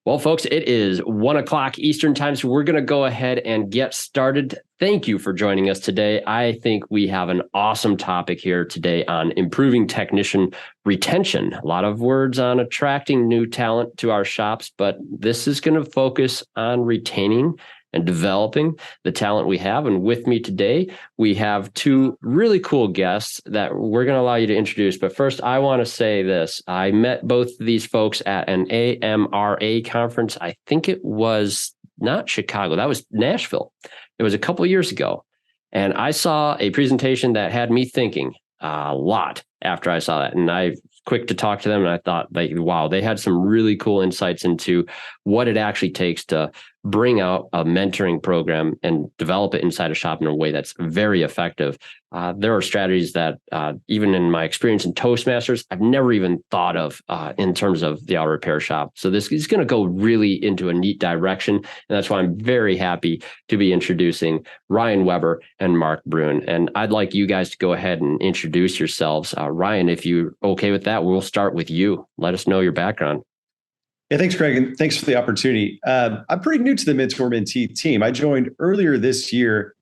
Well, folks, it is 1:00 Eastern time, so we're going to go ahead and get started. Thank you for joining us today. I think we have an awesome topic here today on improving technician retention. A lot of words on attracting new talent to our shops, but this is going to focus on retaining and developing the talent we have. And with me today, we have two really cool guests that we're going to allow you to introduce. But first, I want to say this. I met both of these folks at an AMRA conference. I think it was not Chicago. That was Nashville. It was a couple of years ago. And I saw a presentation that had me thinking a lot after I saw that. And I quick to talk to them. And I thought, like, wow, they had some really cool insights into what it actually takes to bring out a mentoring program and develop it inside a shop in a way that's very effective. There are strategies that even in my experience in Toastmasters, I've never even thought of in terms of the auto repair shop. So this is going to go really into a neat direction. And that's why I'm very happy to be introducing Ryan Weber and Mark Bruin. And I'd like you guys to go ahead and introduce yourselves. Ryan, if you're okay with that, we'll start with you. Let us know your background. Yeah, thanks, Craig, and thanks for the opportunity. I'm pretty new to the Mentor-Mentee team. I joined earlier this year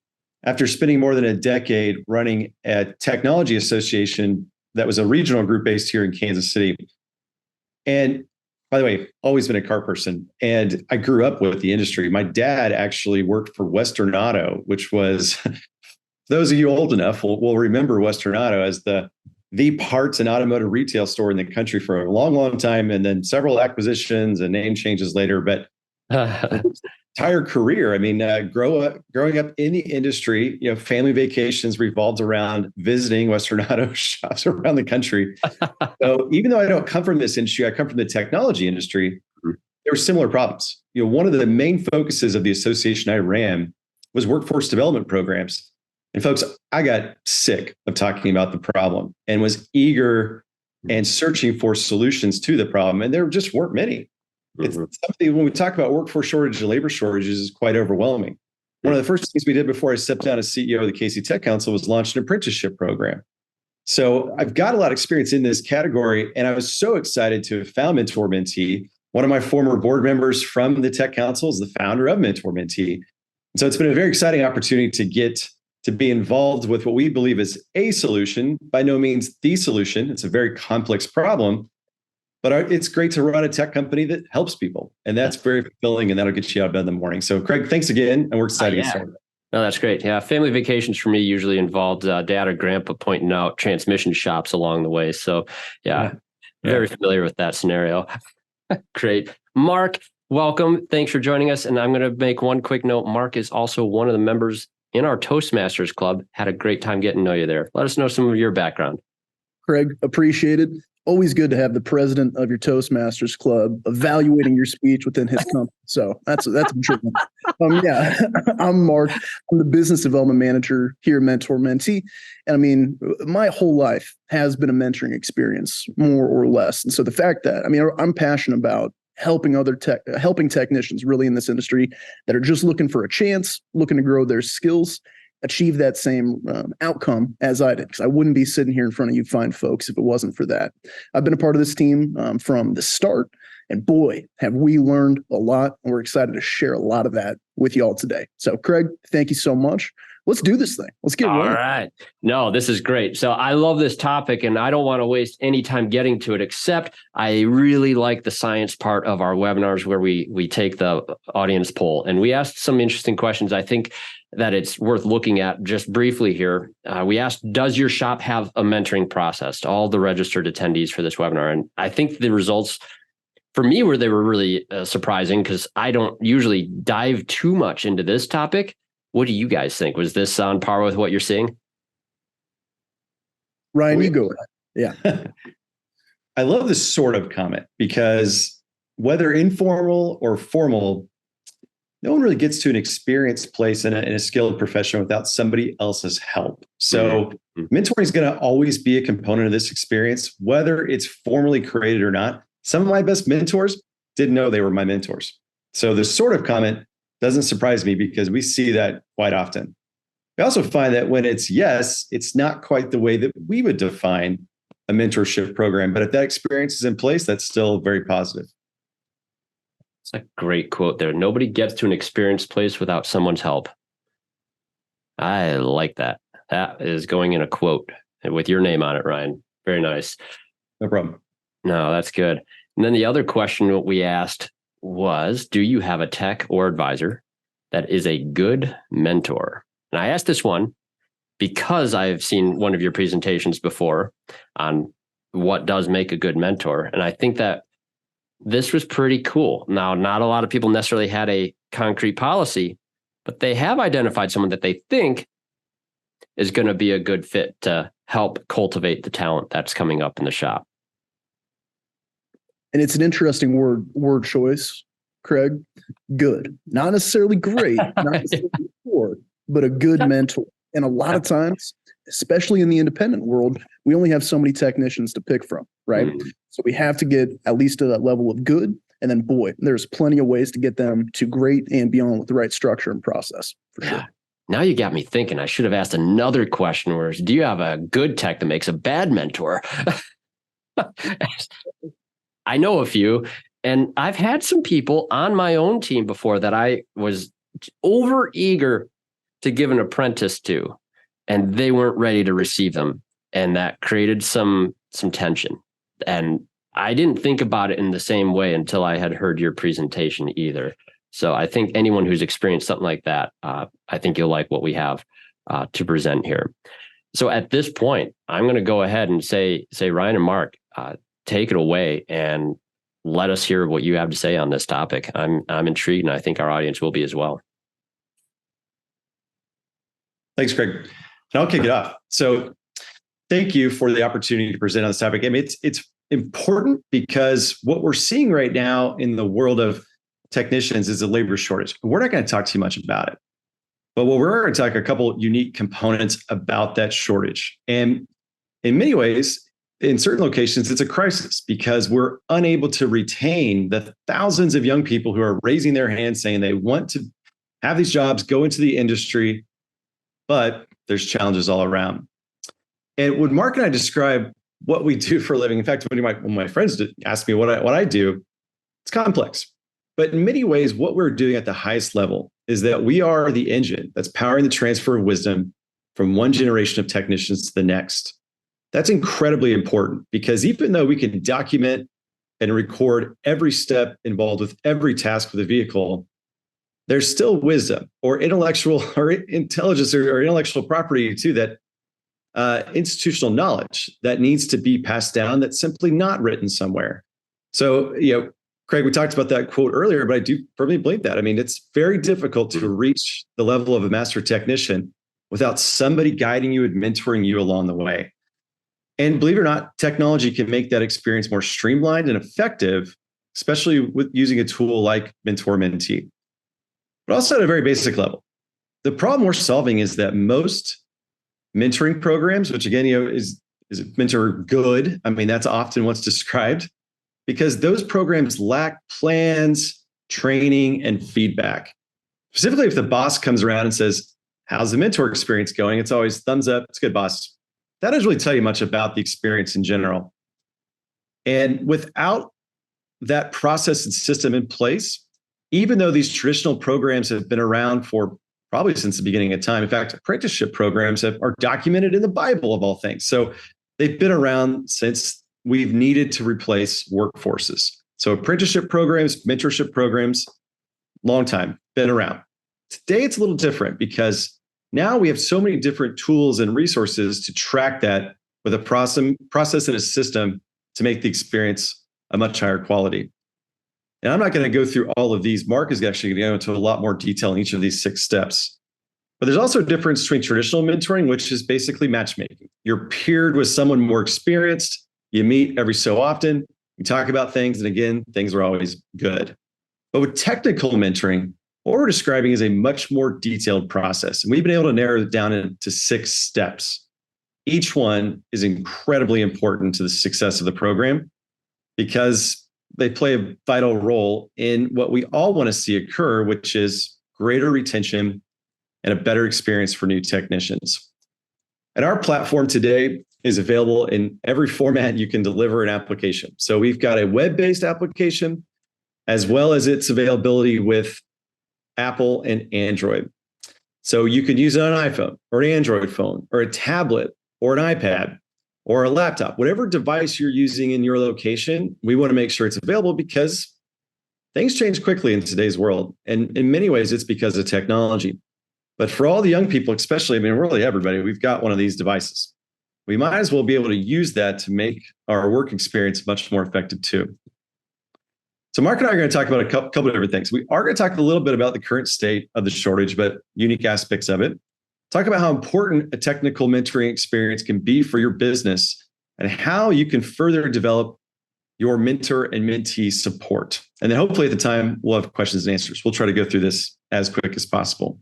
after spending more than a decade running a technology association that was a regional group based here in Kansas City. And by the way, always been a car person, and I grew up with the industry. My dad actually worked for Western Auto, which was, for those of you old enough will remember Western Auto as the parts and automotive retail store in the country for a long, long time, and then several acquisitions and name changes later. But entire career, I mean, growing up in the industry, family vacations revolved around visiting Western Auto shops around the country. So even though I don't come from this industry, I come from the technology industry. There were similar problems. One of the main focuses of the association I ran was workforce development programs. And folks, I got sick of talking about the problem and was eager and searching for solutions to the problem. And there just weren't many. It's something when we talk about workforce shortage and labor shortages is quite overwhelming. One of the first things we did before I stepped down as CEO of the KC Tech Council was launch an apprenticeship program. So I've got a lot of experience in this category, and I was so excited to have found Mentor-Mentee. One of my former board members from the Tech Council is the founder of Mentor-Mentee. So it's been a very exciting opportunity to be involved with what we believe is a solution, by no means the solution. It's a very complex problem, but it's great to run a tech company that helps people. And that's very fulfilling, and that'll get you out of bed in the morning. So Craig, thanks again. And we're excited to get started. No, that's great. Yeah. Family vacations for me usually involved dad or grandpa pointing out transmission shops along the way. So very familiar with that scenario. Great. Mark, welcome. Thanks for joining us. And I'm going to make one quick note. Mark is also one of the members in our Toastmasters club. Had a great time getting to know you there. Let us know some of your background. Craig, appreciated. Always good to have the president of your Toastmasters club evaluating your speech within his company. So that's a treatment. I'm Mark. I'm the business development manager here at Mentor-Mentee. And I mean, my whole life has been a mentoring experience, more or less. And so the fact that, I'm passionate about helping technicians really in this industry that are just looking for a chance, looking to grow their skills, achieve that same outcome as I did. Because I wouldn't be sitting here in front of you fine folks if it wasn't for that. I've been a part of this team from the start, and boy, have we learned a lot. And we're excited to share a lot of that with you all today. So Craig, thank you so much. Let's do this thing. Let's get rolling. All right. No, this is great. So I love this topic, and I don't want to waste any time getting to it, except I really like the science part of our webinars where we take the audience poll. And we asked some interesting questions. I think that it's worth looking at just briefly here. We asked, does your shop have a mentoring process to all the registered attendees for this webinar? And I think the results for me were really surprising, because I don't usually dive too much into this topic. What do you guys think? Was this on par with what you're seeing? Ryan, you go. Yeah. I love this sort of comment, because whether informal or formal, no one really gets to an experienced place in a skilled profession without somebody else's help. So mentoring is going to always be a component of this experience, whether it's formally created or not. Some of my best mentors didn't know they were my mentors. So this sort of comment doesn't surprise me, because we see that quite often. We also find that when it's yes, it's not quite the way that we would define a mentorship program. But if that experience is in place, that's still very positive. a great quote there. Nobody gets to an experienced place without someone's help. I like that. That is going in a quote with your name on it, Ryan. Very nice. No problem. No, that's good. And then the other question we asked was, do you have a tech or advisor that is a good mentor? And I asked this one because I've seen one of your presentations before on what does make a good mentor. And I think that this was pretty cool. Now, not a lot of people necessarily had a concrete policy, but they have identified someone that they think is going to be a good fit to help cultivate the talent that's coming up in the shop. And it's an interesting word choice, Craig. Good. Not necessarily great, not necessarily poor, but a good mentor. And a lot of times, especially in the independent world, we only have so many technicians to pick from, right? So we have to get at least to that level of good. And then, boy, there's plenty of ways to get them to great and beyond with the right structure and process, for sure. Now you got me thinking. I should have asked another question, where do you have a good tech that makes a bad mentor? I know a few, and I've had some people on my own team before that I was over eager to give an apprentice to, and they weren't ready to receive them. And that created some tension. And I didn't think about it in the same way until I had heard your presentation either. So I think anyone who's experienced something like that, I think you'll like what we have to present here. So at this point, I'm going to go ahead and say, Ryan and Mark, take it away and let us hear what you have to say on this topic. I'm intrigued, and I think our audience will be as well. Thanks, Craig. And I'll kick it off. So thank you for the opportunity to present on this topic. I mean, it's important because what we're seeing right now in the world of technicians is a labor shortage. We're not going to talk too much about it, but what we're going to talk a couple unique components about that shortage. And in many ways, in certain locations, it's a crisis because we're unable to retain the thousands of young people who are raising their hands saying they want to have these jobs, go into the industry, but there's challenges all around. And when Mark and I describe what we do for a living, in fact, when my friends ask me what I do, it's complex. But in many ways, what we're doing at the highest level is that we are the engine that's powering the transfer of wisdom from one generation of technicians to the next. That's incredibly important because even though we can document and record every step involved with every task with a vehicle, there's still wisdom or intellectual or intelligence or intellectual property too, that institutional knowledge that needs to be passed down that's simply not written somewhere. So, Craig, we talked about that quote earlier, but I do firmly believe that. I mean, it's very difficult to reach the level of a master technician without somebody guiding you and mentoring you along the way. And believe it or not, technology can make that experience more streamlined and effective, especially with using a tool like Mentor Mentee. But also at a very basic level, the problem we're solving is that most mentoring programs, which again, is mentor good? I mean, that's often what's described, because those programs lack plans, training, and feedback. Specifically, if the boss comes around and says, "How's the mentor experience going?" It's always thumbs up. It's good, boss. That doesn't really tell you much about the experience in general. And without that process and system in place, even though these traditional programs have been around for probably since the beginning of time, in fact, apprenticeship programs are documented in the Bible of all things. So they've been around since we've needed to replace workforces. So apprenticeship programs, mentorship programs, long time, been around. Today, it's a little different because now we have so many different tools and resources to track that with a process and a system to make the experience a much higher quality. And I'm not going to go through all of these. Mark is actually going to go into a lot more detail in each of these 6 steps. But there's also a difference between traditional mentoring, which is basically matchmaking. You're paired with someone more experienced. You meet every so often. You talk about things. And again, things are always good. But with technical mentoring, what we're describing is a much more detailed process. And we've been able to narrow it down into 6 steps. Each one is incredibly important to the success of the program because they play a vital role in what we all want to see occur, which is greater retention and a better experience for new technicians. And our platform today is available in every format you can deliver an application. So we've got a web-based application. as well as its availability with Apple and Android. So you could use it on an iPhone or an Android phone or a tablet or an iPad or a laptop, whatever device you're using in your location. We want to make sure it's available because things change quickly in today's world. And in many ways, it's because of technology. But for all the young people, especially, I mean, really everybody, we've got one of these devices. We might as well be able to use that to make our work experience much more effective too. So Mark and I are going to talk about a couple of different things. We are going to talk a little bit about the current state of the shortage, but unique aspects of it. Talk about how important a technical mentoring experience can be for your business and how you can further develop your mentor and mentee support. And then hopefully at the time, we'll have questions and answers. We'll try to go through this as quick as possible.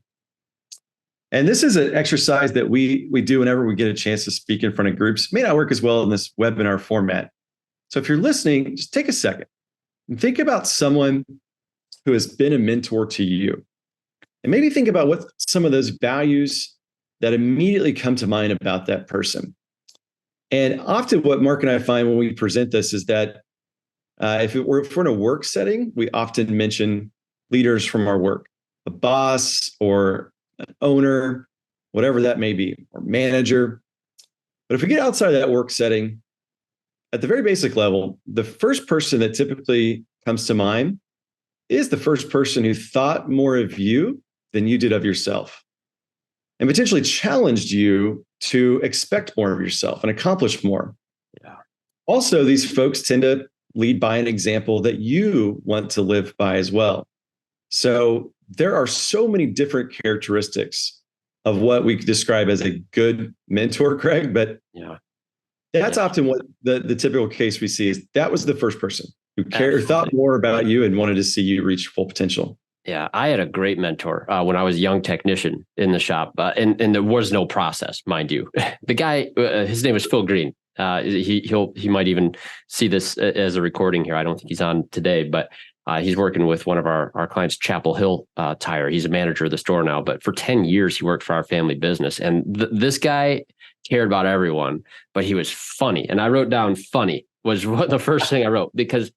And this is an exercise that we do whenever we get a chance to speak in front of groups. It may not work as well in this webinar format. So if you're listening, just take a second and think about someone who has been a mentor to you. And maybe think about what some of those values that immediately come to mind about that person. And often what Mark and I find when we present this is that if we're in a work setting, we often mention leaders from our work, a boss or an owner, whatever that may be, or manager. But if we get outside of that work setting, at the very basic level, the first person that typically comes to mind is the first person who thought more of you than you did of yourself, and potentially challenged you to expect more of yourself and accomplish more. Yeah. Also, these folks tend to lead by an example that you want to live by as well. So there are so many different characteristics of what we describe as a good mentor, Craig, but that's often what the typical case we see is that was the first person who cared, thought more about you and wanted to see you reach full potential. Yeah, I had a great mentor when I was a young technician in the shop, and there was no process, mind you. The guy, his name was Phil Green. He might even see this as a recording here. I don't think he's on today, but he's working with one of our clients, Chapel Hill Tire. He's a manager of the store now, but for 10 years, he worked for our family business. And this guy cared about everyone, but he was funny. And I wrote down funny was the first thing I wrote because,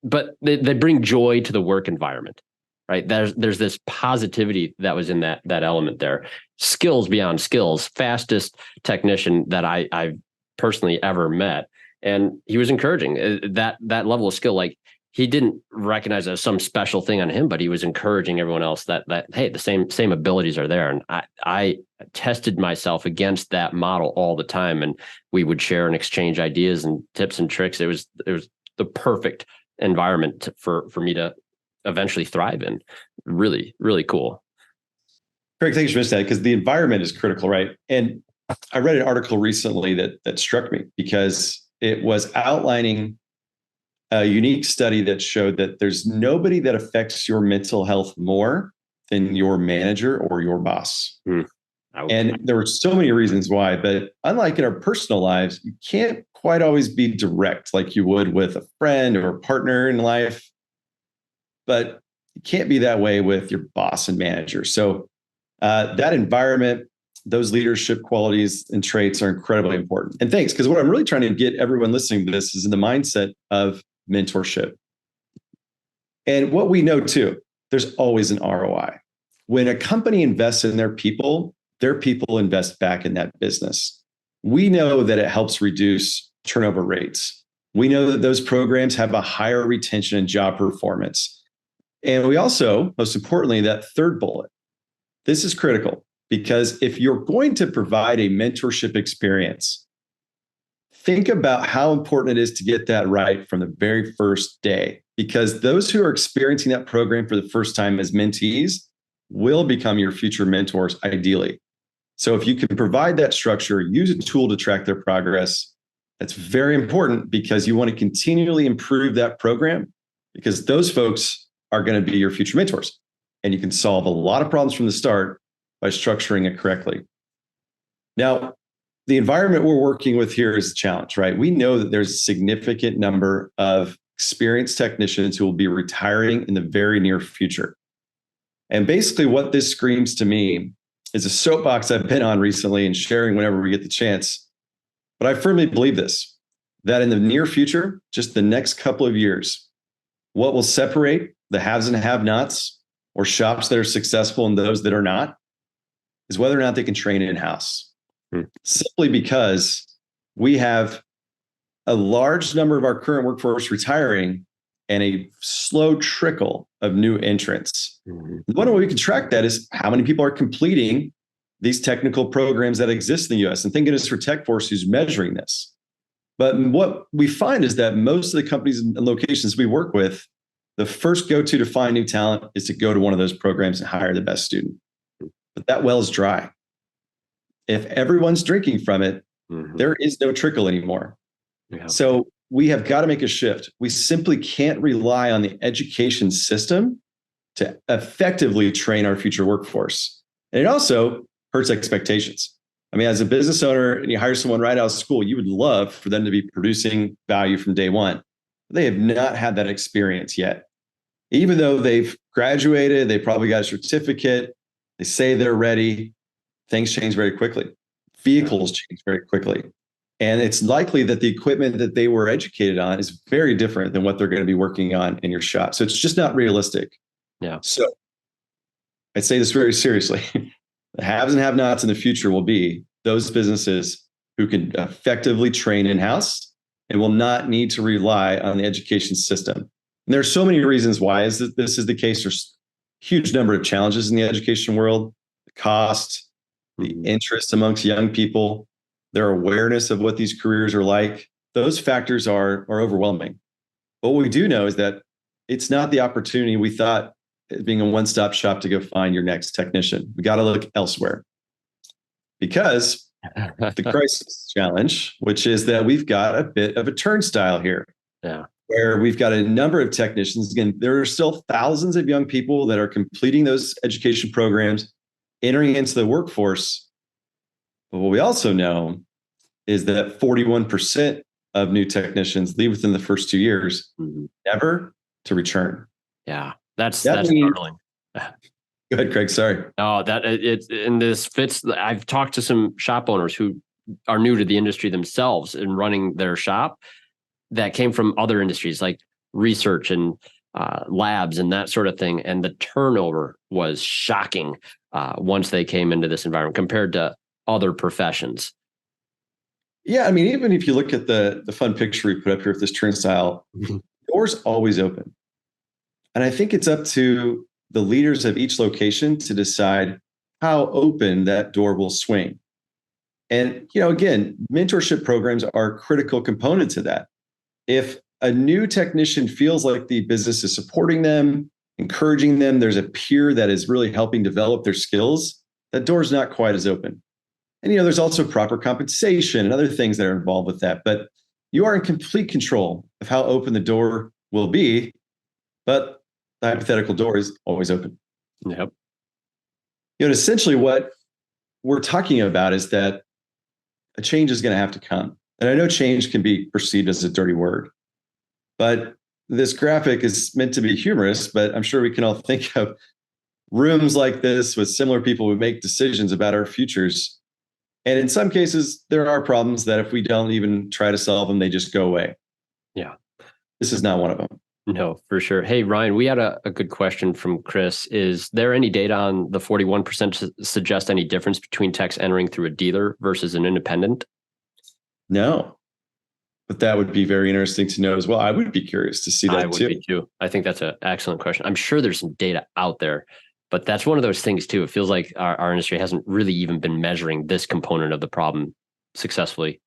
but they bring joy to the work environment, right? There's this positivity that was in that element there. Skills beyond skills, fastest technician that I've personally ever met. And he was encouraging that level of skill. Like, he didn't recognize it as some special thing on him, but he was encouraging everyone else that hey, the same abilities are there. And I tested myself against that model all the time, and we would share and exchange ideas and tips and tricks. It was the perfect environment for me to eventually thrive in. Really, really cool. Craig, thanks for mentioning that because the environment is critical, right? And I read an article recently that struck me because it was outlining a unique study that showed that there's nobody that affects your mental health more than your manager or your boss. And there were so many reasons why, but unlike in our personal lives, you can't quite always be direct like you would with a friend or a partner in life, but you can't be that way with your boss and manager. So that environment, those leadership qualities and traits are incredibly important. And thanks, because what I'm really trying to get everyone listening to this is in the mindset of mentorship. And what we know too, there's always an ROI. When a company invests in their people invest back in that business. We know that it helps reduce turnover rates. We know that those programs have a higher retention and job performance. And we also, most importantly, that third bullet, this is critical because if you're going to provide a mentorship experience, think about how important it is to get that right from the very first day, because those who are experiencing that program for the first time as mentees will become your future mentors, ideally. So if you can provide that structure, use a tool to track their progress, that's very important because you want to continually improve that program because those folks are going to be your future mentors. And you can solve a lot of problems from the start by structuring it correctly. Now, the environment we're working with here is a challenge, right? We know that there's a significant number of experienced technicians who will be retiring in the very near future. And basically what this screams to me is a soapbox I've been on recently and sharing whenever we get the chance. But I firmly believe this, that in the near future, just the next couple of years, What will separate the haves and have-nots, or shops that are successful and those that are not, is whether or not they can train in-house. Simply because we have a large number of our current workforce retiring and a slow trickle of new entrants. One way we can track that is how many people are completing these technical programs that exist in the US. And thank goodness for TechForce who's measuring this. But what we find is that most of the companies and locations we work with, the first go-to to find new talent is to go to one of those programs and hire the best student. But that well is dry. If everyone's drinking from it, there is no trickle anymore. Yeah. So we have got to make a shift. We simply can't rely on the education system to effectively train our future workforce. And it also hurts expectations. I mean, as a business owner and you hire someone right out of school, you would love for them to be producing value from day one. They have not had that experience yet. Even though they've graduated, they probably got a certificate, they say they're ready, things change very quickly. Vehicles change very quickly. And it's likely that the equipment that they were educated on is very different than what they're going to be working on in your shop. So it's just not realistic. Yeah. So I'd say this very seriously. The haves and have-nots in the future will be those businesses who can effectively train in-house and will not need to rely on the education system. And there are so many reasons why this is the case. There's a huge number of challenges in the education world: the cost, the interest amongst young people, their awareness of what these careers are like. Those factors are overwhelming. But what we do know is that it's not the opportunity we thought being a one-stop shop to go find your next technician. We got to look elsewhere because the crisis challenge, which is that we've got a bit of a turnstile here. Yeah. Where we've got a number of technicians. Again, there are still thousands of young people that are completing those education programs, entering into the workforce. But what we also know is that 41% of new technicians leave within the first 2 years, never to return. Yeah, that's startling. Go ahead, Craig. Sorry. No, and this fits. I've talked to some shop owners who are new to the industry themselves and running their shop that came from other industries like research and labs and that sort of thing. And the turnover was shocking once they came into this environment compared to other professions. Yeah, I mean, even if you look at the fun picture we put up here with this turnstile, the door's always open. And I think it's up to the leaders of each location to decide how open that door will swing. And, again, mentorship programs are a critical component to that. If a new technician feels like the business is supporting them, encouraging them, there's a peer that is really helping develop their skills, that door's not quite as open. And, there's also proper compensation and other things that are involved with that. But you are in complete control of how open the door will be. But the hypothetical door is always open. Yep. Essentially what we're talking about is that a change is going to have to come. And I know change can be perceived as a dirty word, but this graphic is meant to be humorous, but I'm sure we can all think of rooms like this with similar people who make decisions about our futures. And in some cases, there are problems that if we don't even try to solve them, they just go away. Yeah. This is not one of them. No, for sure. Hey, Ryan, we had a good question from Chris. Is there any data on the 41% to suggest any difference between techs entering through a dealer versus an independent? No, but that would be very interesting to know as well. I would be curious to see that I would be too. I think that's an excellent question. I'm sure there's some data out there, but that's one of those things too. It feels like our industry hasn't really even been measuring this component of the problem successfully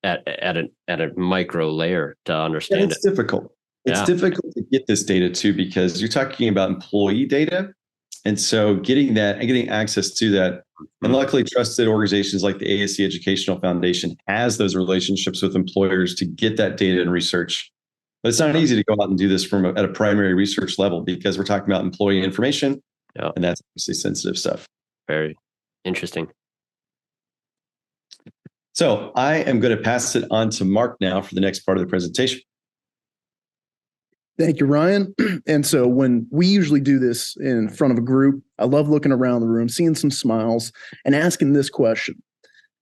at a micro layer to understand it. It's difficult. It's difficult to get this data too, because you're talking about employee data. And so getting that and getting access to that, and luckily trusted organizations like the ASC Educational Foundation has those relationships with employers to get that data and research. But it's not easy to go out and do this at a primary research level because we're talking about employee information, and that's obviously sensitive stuff. Very interesting. So I am going to pass it on to Mark now for the next part of the presentation. Thank you, Ryan. And so when we usually do this in front of a group, I love looking around the room, seeing some smiles, and asking this question.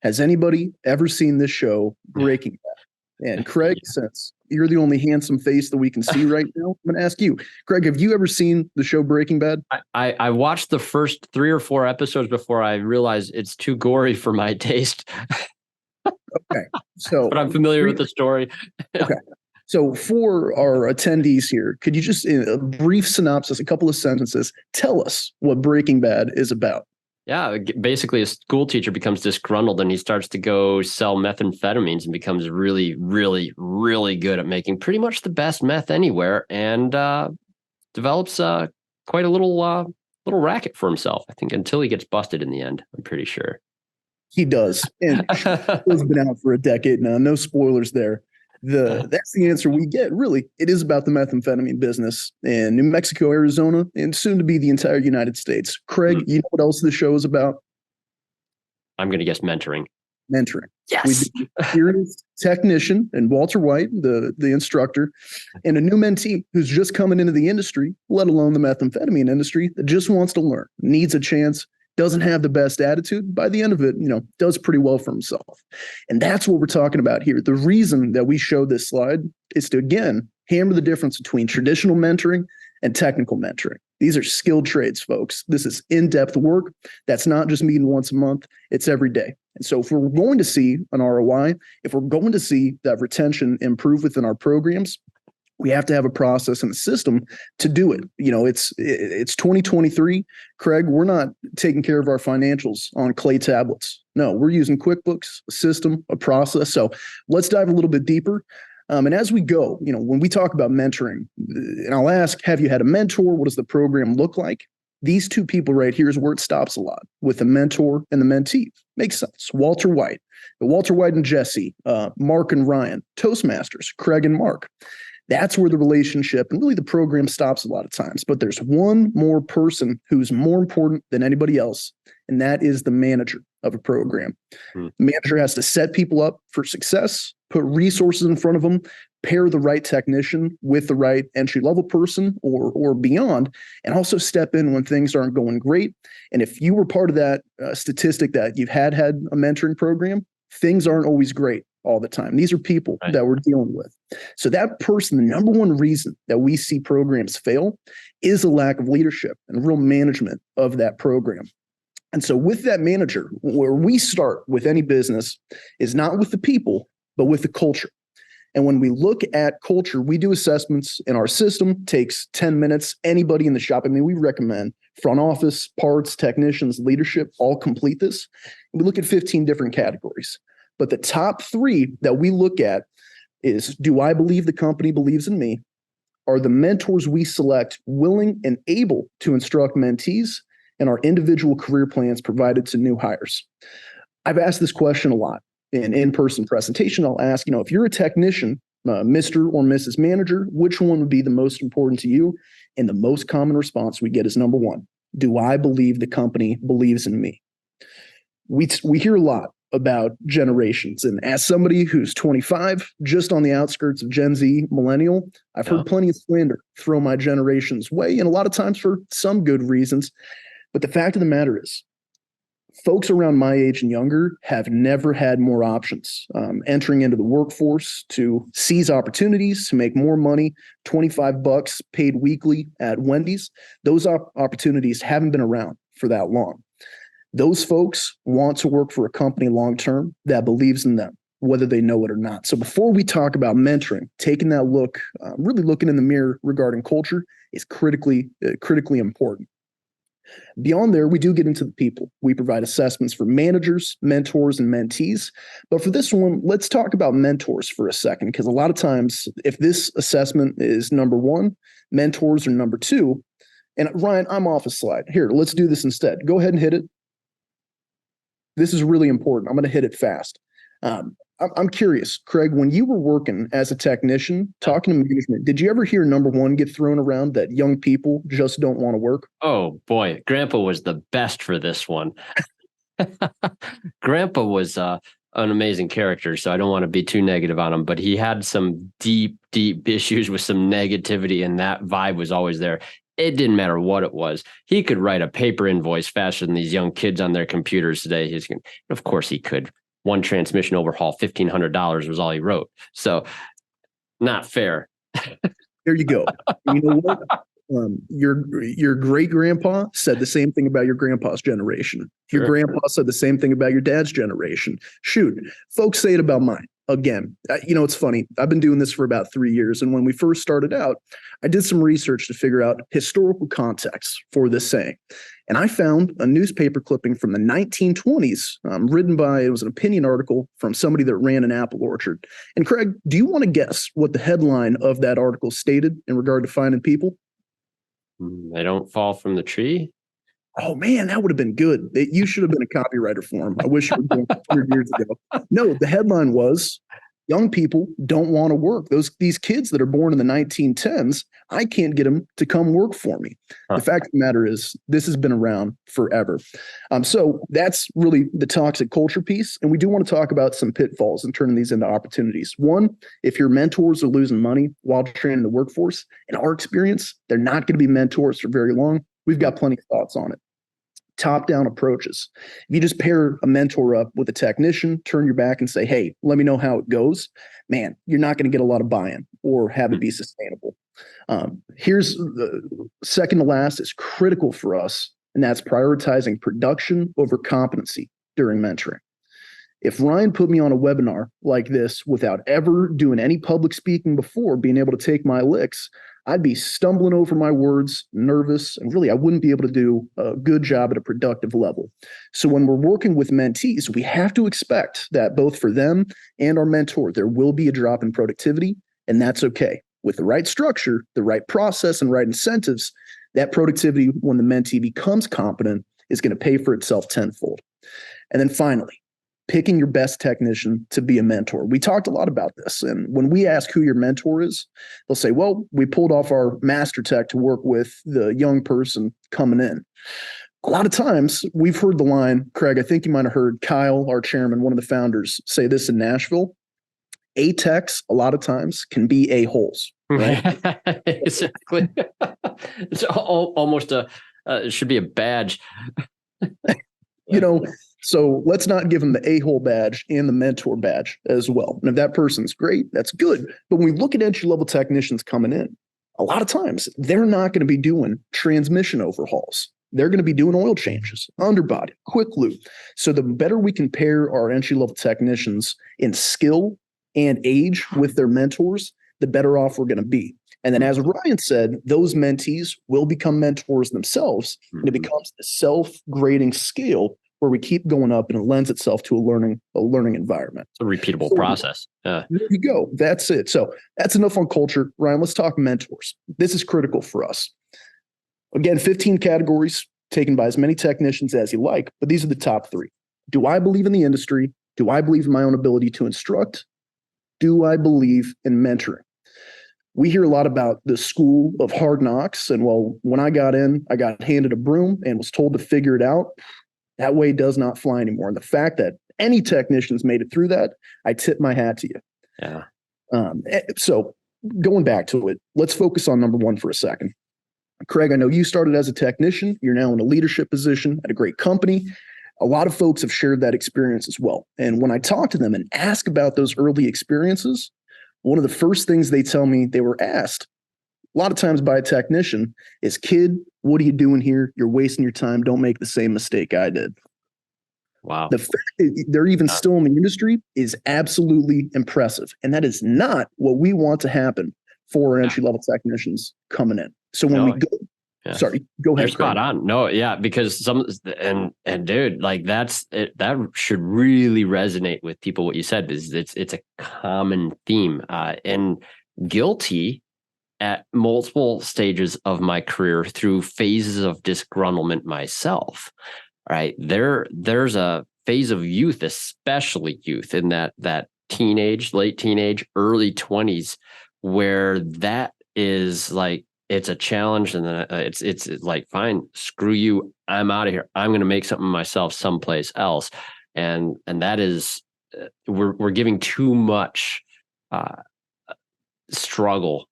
Has anybody ever seen this show, Breaking Bad? And Craig, since you're the only handsome face that we can see right now. I'm going to ask you, Craig, have you ever seen the show Breaking Bad? I watched the first 3 or 4 episodes before I realized it's too gory for my taste. Okay. So, but I'm familiar with the story. Okay. So for our attendees here, could you just, in a brief synopsis, a couple of sentences, tell us what Breaking Bad is about? Yeah, basically a school teacher becomes disgruntled and he starts to go sell methamphetamines and becomes really, really, really good at making pretty much the best meth anywhere, and develops quite a little racket for himself, I think, until he gets busted in the end, I'm pretty sure. He does. And it's been out for a decade now. No spoilers there. That's the answer we get. Really, it is about the methamphetamine business in New Mexico, Arizona, and soon to be the entire United States. Craig, you know what else the show is about? I'm going to guess mentoring. Mentoring. Yes. We've an experienced technician and Walter White, the instructor, and a new mentee who's just coming into the industry, let alone the methamphetamine industry, that just wants to learn, needs a chance, doesn't have the best attitude. By the end of it, does pretty well for himself. And that's what we're talking about here. The reason that we showed this slide is to, again, hammer the difference between traditional mentoring and technical mentoring. These are skilled trades, folks. This is in-depth work. That's not just meeting once a month. It's every day. And so if we're going to see an ROI, if we're going to see that retention improve within our programs, we have to have a process and a system to do it. It's 2023. Craig, we're not taking care of our financials on clay tablets. No, we're using QuickBooks, a system, a process. So let's dive a little bit deeper. And as we go, when we talk about mentoring, and I'll ask, have you had a mentor? What does the program look like? These two people right here is where it stops a lot, with the mentor and the mentee. Makes sense. Walter White and Jesse, Mark and Ryan, Toastmasters, Craig and Mark. That's where the relationship and really the program stops a lot of times. But there's one more person who's more important than anybody else, and that is the manager of a program. The manager has to set people up for success, put resources in front of them, pair the right technician with the right entry-level person or beyond, and also step in when things aren't going great. And if you were part of that statistic that you've had a mentoring program, things aren't always great all the time. These are people that we're dealing with. So that person, the number one reason that we see programs fail is a lack of leadership and real management of that program. And so with that manager, where we start with any business is not with the people, but with the culture. And when we look at culture, we do assessments in our system, takes 10 minutes. Anybody in the shop, we recommend front office, parts, technicians, leadership, all complete this. We look at 15 different categories. But the top 3 that we look at is, do I believe the company believes in me? Are the mentors we select willing and able to instruct mentees? And our individual career plans provided to new hires? I've asked this question a lot in in-person presentation. I'll ask, if you're a technician, Mr. or Mrs. Manager, which one would be the most important to you? And the most common response we get is number 1, do I believe the company believes in me? We hear a lot about generations. And as somebody who's 25, just on the outskirts of Gen Z, millennial, I've heard plenty of slander throw my generation's way, and a lot of times for some good reasons. But the fact of the matter is, folks around my age and younger have never had more options. Entering into the workforce to seize opportunities, to make more money, $25 paid weekly at Wendy's, those opportunities haven't been around for that long. Those folks want to work for a company long-term that believes in them, whether they know it or not. So before we talk about mentoring, taking that look, really looking in the mirror regarding culture is critically important. Beyond there, we do get into the people. We provide assessments for managers, mentors, and mentees. But for this one, let's talk about mentors for a second, because a lot of times, if this assessment is number 1, mentors are number 2. And Ryan, I'm off a slide. Here, let's do this instead. Go ahead and hit it. This is really important. I'm going to hit it fast. I'm curious, Craig, when you were working as a technician, talking to management, did you ever hear number 1 get thrown around, that young people just don't want to work? Oh boy, Grandpa was the best for this one. Grandpa was an amazing character, so I don't want to be too negative on him, but he had some deep issues with some negativity, and that vibe was always there. It didn't matter what it was. He could write a paper invoice faster than these young kids on their computers today. Of course he could. One transmission overhaul, $1,500 was all he wrote. So Not fair. There you go. You know what? Your great grandpa said the same thing about your grandpa's generation. Your grandpa said the same thing about your dad's generation. Shoot, folks say it about mine. Again, it's funny. I've been doing this for about 3 years. And when we first started out, I did some research to figure out historical context for this saying. And I found a newspaper clipping from the 1920s, it was an opinion article from somebody that ran an apple orchard. And Craig, do you want to guess what the headline of that article stated in regard to finding people? They don't fall from the tree. Oh man, that would have been good. You should have been a copywriter for him. I wish you were doing 100 years ago. No, the headline was, young people don't want to work. These kids that are born in the 1910s, I can't get them to come work for me. The fact of the matter is, this has been around forever. So that's really the toxic culture piece. And we do want to talk about some pitfalls and turning these into opportunities. One, if your mentors are losing money while training the workforce, in our experience, they're not going to be mentors for very long. We've got plenty of thoughts on it. Top-down approaches. If you just pair a mentor up with a technician, turn your back and say, hey, let me know how it goes, man, you're not going to get a lot of buy-in or have it be sustainable. Here's the second to last is critical for us, and that's prioritizing production over competency during mentoring. If Ryan put me on a webinar like this without ever doing any public speaking before being able to take my licks, I'd be stumbling over my words, nervous, and really I wouldn't be able to do a good job at a productive level. So when we're working with mentees, we have to expect that both for them and our mentor, there will be a drop in productivity, and that's okay. With the right structure, the right process, and right incentives, that productivity, when the mentee becomes competent, is going to pay for itself tenfold. And then finally, picking your best technician to be a mentor. We talked a lot about this. And when we ask who your mentor is, they'll say, well, we pulled off our master tech to work with the young person coming in. A lot of times we've heard the line, Craig, I think you might have heard Kyle, our chairman, one of the founders, say this in Nashville. A-techs, a lot of times, can be a-holes. Right? Exactly. It's almost it should be a badge. So let's not give them the a-hole badge and the mentor badge as well. And if that person's great, that's good. But when we look at entry-level technicians coming in, a lot of times they're not going to be doing transmission overhauls. They're going to be doing oil changes, underbody, quick lube. So the better we can pair our entry-level technicians in skill and age with their mentors, the better off we're going to be. And then, as Ryan said, those mentees will become mentors themselves, and it becomes a self-grading scale where we keep going up, and it lends itself to a learning environment. It's a repeatable process. There you go. That's it. So that's enough on culture. Ryan, let's talk mentors. This is critical for us. Again, 15 categories taken by as many technicians as you like, but these are the top 3. Do I believe in the industry? Do I believe in my own ability to instruct? Do I believe in mentoring? We hear a lot about the school of hard knocks. And when I got in, I got handed a broom and was told to figure it out. That way does not fly anymore. And the fact that any technicians made it through that, I tip my hat to you. Yeah. So going back to it, let's focus on number 1 for a second. Craig, I know you started as a technician. You're now in a leadership position at a great company. A lot of folks have shared that experience as well. And when I talk to them and ask about those early experiences, one of the first things they tell me they were asked a lot of times by a technician is, kid, what are you doing here? You're wasting your time. Don't make the same mistake I did. Wow. The fact that they're even still in the industry is absolutely impressive. And that is not what we want to happen for our entry-level technicians coming in. So when we go, sorry, go ahead. You're spot on. No, yeah, because dude, like that should really resonate with people. What you said is it's a common theme, and guilty at multiple stages of my career through phases of disgruntlement myself. Right. There's a phase of youth, especially youth in that teenage, late teenage, early 20s, where that is like, it's a challenge. And then it's like, fine, screw you. I'm out of here. I'm going to make something of myself someplace else. And that is, we're giving too much struggle.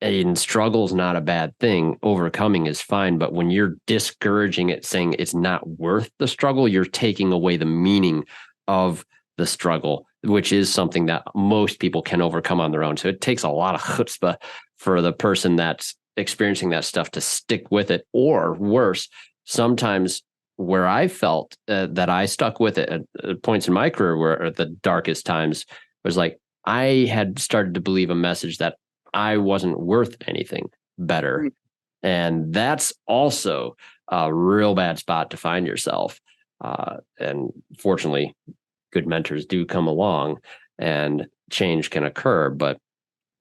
And struggle is not a bad thing. Overcoming is fine. But when you're discouraging it, saying it's not worth the struggle, you're taking away the meaning of the struggle, which is something that most people can overcome on their own. So it takes a lot of chutzpah for the person that's experiencing that stuff to stick with it, or worse, sometimes where I felt that I stuck with it at points in my career where at the darkest times was like, I had started to believe a message that I wasn't worth anything better. And that's also a real bad spot to find yourself. And fortunately, good mentors do come along and change can occur. But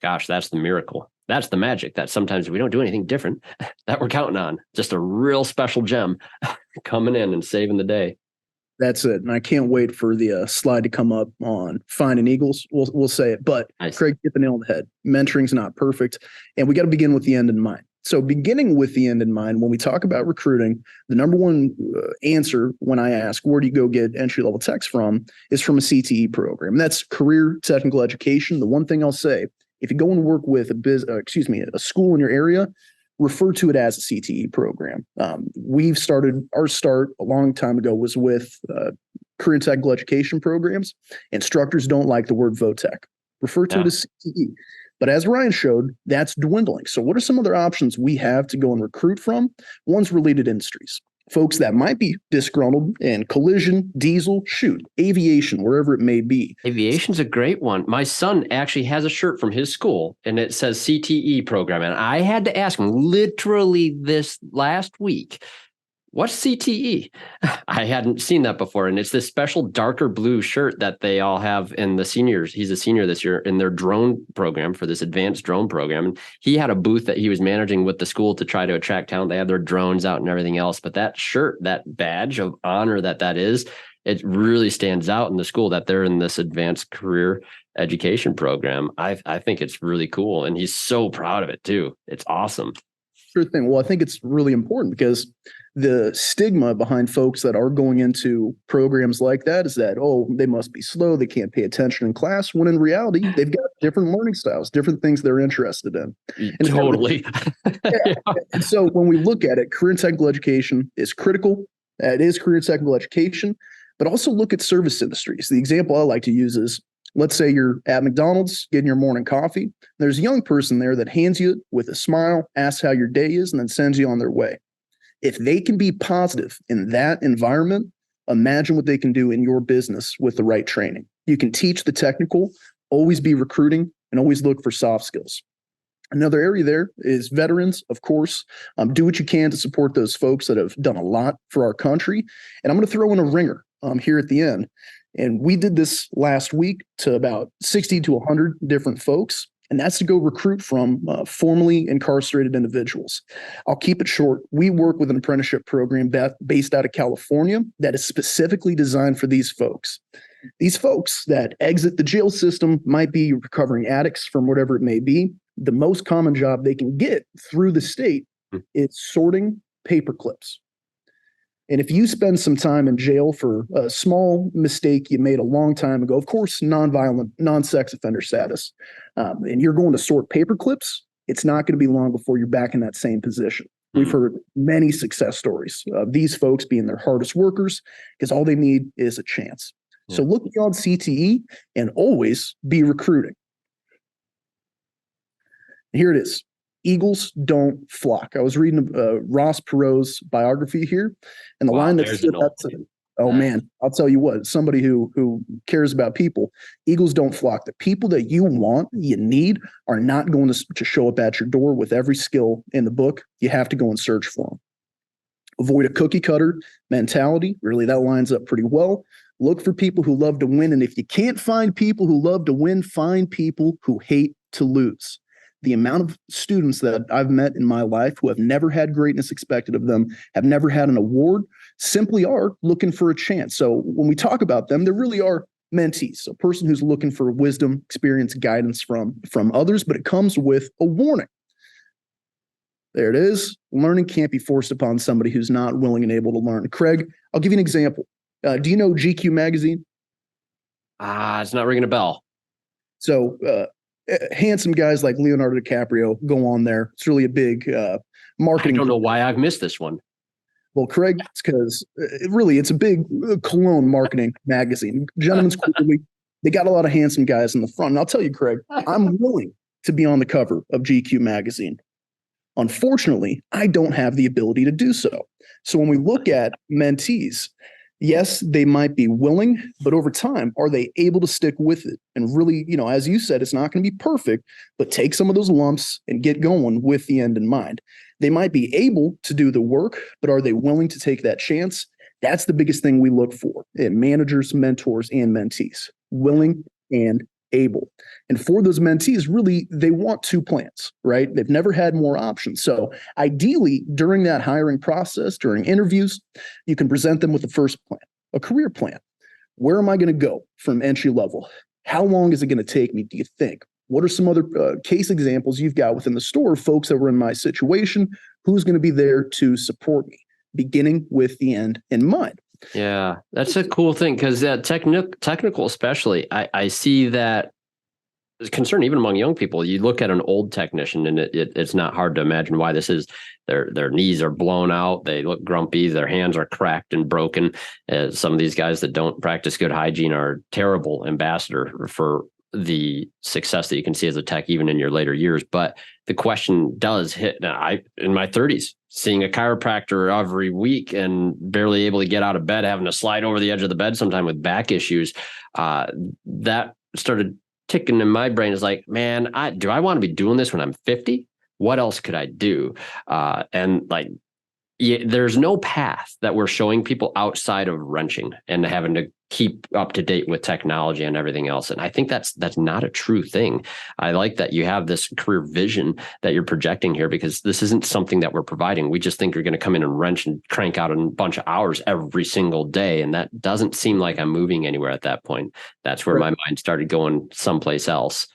gosh, that's the miracle. That's the magic that sometimes we don't do anything different that we're counting on. Just a real special gem coming in and saving the day. That's it. And I can't wait for the slide to come up on finding Eagles. We'll say it. But nice. Craig hit the nail on the head. Mentoring's not perfect. And we got to begin with the end in mind. So beginning with the end in mind, when we talk about recruiting, the number one answer when I ask, where do you go get entry-level techs from, is from a CTE program. And that's career technical education. The one thing I'll say, if you go and work with a school in your area, refer to it as a CTE program. We've started, our start a long time ago was with career technical education programs. Instructors don't like the word VOTEC. Refer to it as CTE. But as Ryan showed, that's dwindling. So what are some other options we have to go and recruit from? One's related industries. Folks that might be disgruntled in collision, diesel, aviation, wherever it may be. Aviation's a great one. My son actually has a shirt from his school and it says CTE program. And I had to ask him literally this last week, what's CTE? I hadn't seen that before. And it's this special darker blue shirt that they all have in the seniors. He's a senior this year in their drone program for this advanced drone program. And he had a booth that he was managing with the school to try to attract talent. They have their drones out and everything else. But that shirt, that badge of honor that is, it really stands out in the school that they're in this advanced career education program. I think it's really cool. And he's so proud of it too. It's awesome. Sure thing. Well, I think it's really important because the stigma behind folks that are going into programs like that is that, oh, they must be slow, they can't pay attention in class, when in reality, they've got different learning styles, different things they're interested in. And totally. Yeah. And so when we look at it, career and technical education is critical. It is career and technical education, but also look at service industries. The example I like to use is, let's say you're at McDonald's getting your morning coffee. There's a young person there that hands you it with a smile, asks how your day is, and then sends you on their way. If they can be positive in that environment, imagine what they can do in your business with the right training. You can teach the technical, always be recruiting, and always look for soft skills. Another area there is veterans, of course. Do what you can to support those folks that have done a lot for our country. And I'm going to throw in a ringer here at the end. And we did this last week to about 60 to 100 different folks. And that's to go recruit from formerly incarcerated individuals. I'll keep it short. We work with an apprenticeship program based out of California that is specifically designed for these folks. These folks that exit the jail system might be recovering addicts from whatever it may be. The most common job they can get through the state is sorting paper clips. And if you spend some time in jail for a small mistake you made a long time ago, of course, nonviolent, non-sex offender status, and you're going to sort paper clips, it's not going to be long before you're back in that same position. We've heard many success stories of these folks being their hardest workers because all they need is a chance. So look beyond CTE and always be recruiting. Here it is. Eagles don't flock. I was reading Ross Perot's biography here, and the line that stood out to me, oh man, I'll tell you what, somebody who cares about people, Eagles don't flock. The people that you want, you need, are not going to show up at your door with every skill in the book. You have to go and search for them. Avoid a cookie cutter mentality. Really, that lines up pretty well. Look for people who love to win, and if you can't find people who love to win, find people who hate to lose. The amount of students that I've met in my life who have never had greatness expected of them, have never had an award, simply are looking for a chance. So when we talk about them, there really are mentees, a person who's looking for wisdom, experience, guidance from others, but it comes with a warning. There it is. Learning can't be forced upon somebody who's not willing and able to learn. Craig, I'll give you an example. Do you know GQ magazine? It's not ringing a bell. So, handsome guys like Leonardo DiCaprio go on there. It's really a big marketing. I don't know why I've missed this one. Well, Craig, it's because it's a big cologne marketing magazine. Gentlemen's Quarterly, they got a lot of handsome guys in the front. And I'll tell you, Craig, I'm willing to be on the cover of GQ magazine. Unfortunately, I don't have the ability to do so. So when we look at mentees, yes, they might be willing, but over time, are they able to stick with it? And really, as you said, it's not going to be perfect, but take some of those lumps and get going with the end in mind. They might be able to do the work, but are they willing to take that chance? That's the biggest thing we look for in managers, mentors, and mentees, willing and able. And for those mentees, really, they want two plans, right? They've never had more options. So ideally, during that hiring process, during interviews, you can present them with the first plan, a career plan. Where am I going to go from entry level? How long is it going to take me, do you think? What are some other case examples you've got within the store, folks that were in my situation? Who's going to be there to support me, beginning with the end in mind? Yeah, that's a cool thing because technical, especially, I see that concern even among young people. You look at an old technician, and it's not hard to imagine why this is. Their knees are blown out. They look grumpy. Their hands are cracked and broken. Some of these guys that don't practice good hygiene are terrible ambassador for the success that you can see as a tech, even in your later years. But the question does hit. Now, in my 30s, seeing a chiropractor every week and barely able to get out of bed, having to slide over the edge of the bed sometime with back issues, that started ticking in my brain. Is like, man, do I want to be doing this when I'm 50? What else could I do? There's no path that we're showing people outside of wrenching and having to keep up to date with technology and everything else. And I think that's not a true thing. I like that you have this career vision that you're projecting here, because this isn't something that we're providing. We just think you're going to come in and wrench and crank out a bunch of hours every single day. And that doesn't seem like I'm moving anywhere at that point. That's where my mind started going someplace else.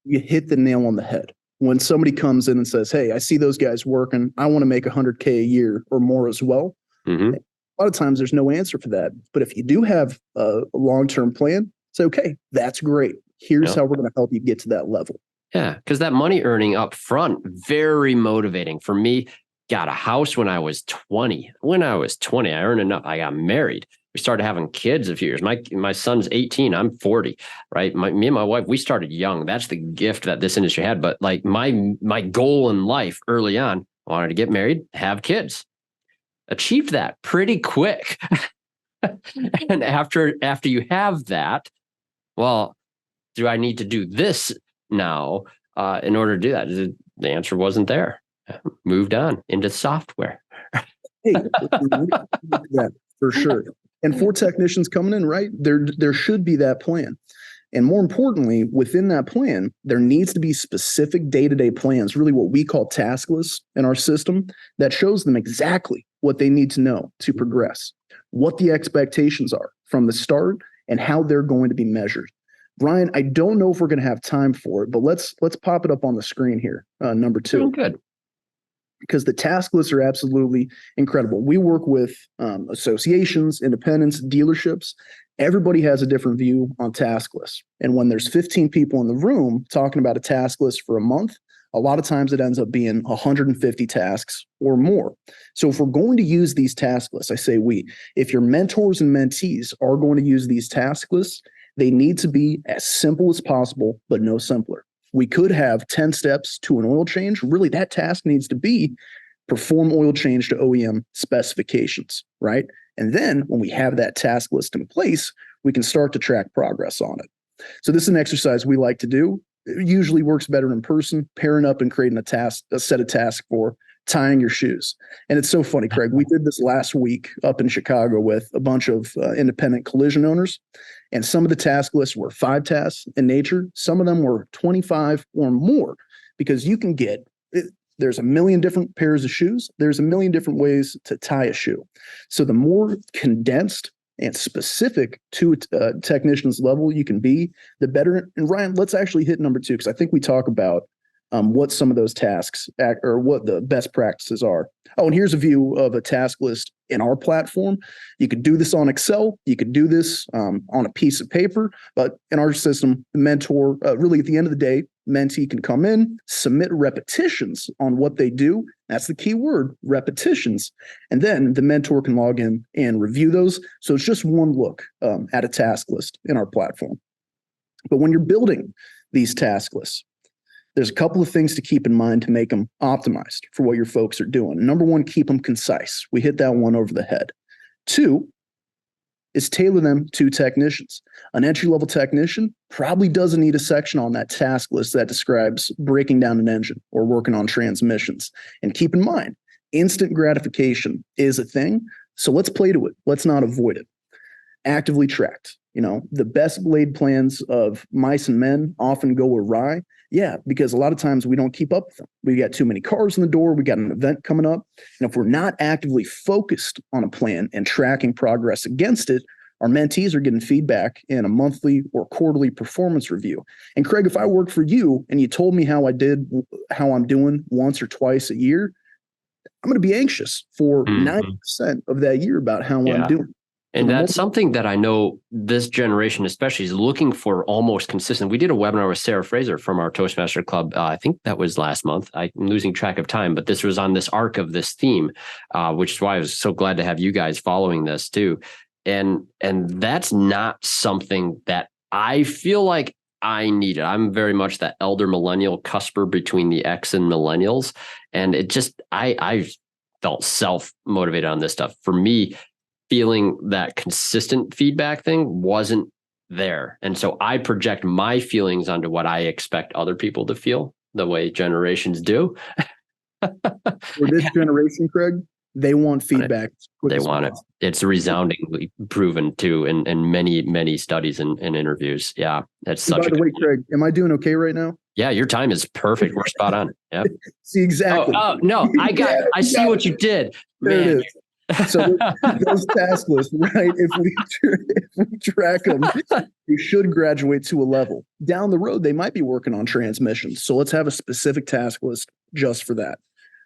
You hit the nail on the head. When somebody comes in and says, hey, I see those guys working, I want to make $100K a year or more as well. Mm-hmm. A lot of times there's no answer for that. But if you do have a long-term plan, say, okay, that's great. Here's how we're going to help you get to that level. Yeah, because that money earning up front, very motivating. For me, got a house when I was 20. When I was 20, I earned enough. I got married. We started having kids a few years. My son's 18. I'm 40, right? Me and my wife, we started young. That's the gift that this industry had. But like my goal in life early on, I wanted to get married, have kids. Achieved that pretty quick. And after you have that, well, do I need to do this now in order to do that? The answer wasn't there. Moved on into software. Hey, that for sure. And for technicians coming in, right, there should be that plan. And more importantly, within that plan, there needs to be specific day-to-day plans, really what we call task lists in our system, that shows them exactly what they need to know to progress, what the expectations are from the start, and how they're going to be measured. Brian, I don't know if we're going to have time for it, but let's pop it up on the screen here, number 2. Oh, good. Because the task lists are absolutely incredible. We work with associations, independents, dealerships. Everybody has a different view on task lists. And when there's 15 people in the room talking about a task list for a month, a lot of times it ends up being 150 tasks or more. So if we're going to use these task lists, I say if your mentors and mentees are going to use these task lists, they need to be as simple as possible, but no simpler. We could have 10 steps to an oil change. Really, that task needs to be perform oil change to OEM specifications, right? And then when we have that task list in place, we can start to track progress on it. So this is an exercise we like to do. It usually works better in person, pairing up and creating a set of tasks for tying your shoes. And it's so funny, Craig. We did this last week up in Chicago with a bunch of independent collision owners. And some of the task lists were 5 tasks in nature. Some of them were 25 or more, because you can there's a million different pairs of shoes. There's a million different ways to tie a shoe. So the more condensed and specific to a technician's level you can be, the better. And Ryan, let's actually hit number 2, because I think we talk about what some of those tasks or what the best practices are. Oh, and here's a view of a task list in our platform. You could do this on Excel. You could do this on a piece of paper. But in our system, the mentor, really at the end of the day, Mentee can come in, submit repetitions on what they do. That's the key word, repetitions. And then the mentor can log in and review those. So it's just one look at a task list in our platform. But when you're building these task lists, there's a couple of things to keep in mind to make them optimized for what your folks are doing. Number one, keep them concise. We hit that one over the head. Two is tailor them to technicians. An entry-level technician probably doesn't need a section on that task list that describes breaking down an engine or working on transmissions. And keep in mind, instant gratification is a thing, so let's play to it. Let's not avoid it. Actively tracked. The best laid plans of mice and men often go awry. Yeah, because a lot of times we don't keep up with them. We got too many cars in the door. We got an event coming up. And if we're not actively focused on a plan and tracking progress against it, our mentees are getting feedback in a monthly or quarterly performance review. And Craig, if I worked for you and you told me how I'm doing once or twice a year, I'm going to be anxious for 90% of that year about how I'm doing. And that's something that I know this generation especially is looking for almost consistent. We did a webinar with Sarah Fraser from our Toastmaster Club. I think that was last month. I'm losing track of time, but this was on this arc of this theme, which is why I was so glad to have you guys following this too. And that's not something that I feel like I needed. I'm very much that elder millennial cusper between the X and millennials. And it just, I felt self-motivated on this stuff. For me, feeling that consistent feedback thing wasn't there. And so I project my feelings onto what I expect other people to feel the way generations do. For this generation, Craig, they want feedback. They want it. It's resoundingly proven too in many, many studies and interviews. Yeah. That's such By the way, Craig, am I doing okay right now? Yeah, your time is perfect. We're spot on. Yeah. See, exactly. Oh no, I see what you did. There it is. So those task lists, right? If we track them, you should graduate to a level. Down the road, they might be working on transmissions. So let's have a specific task list just for that.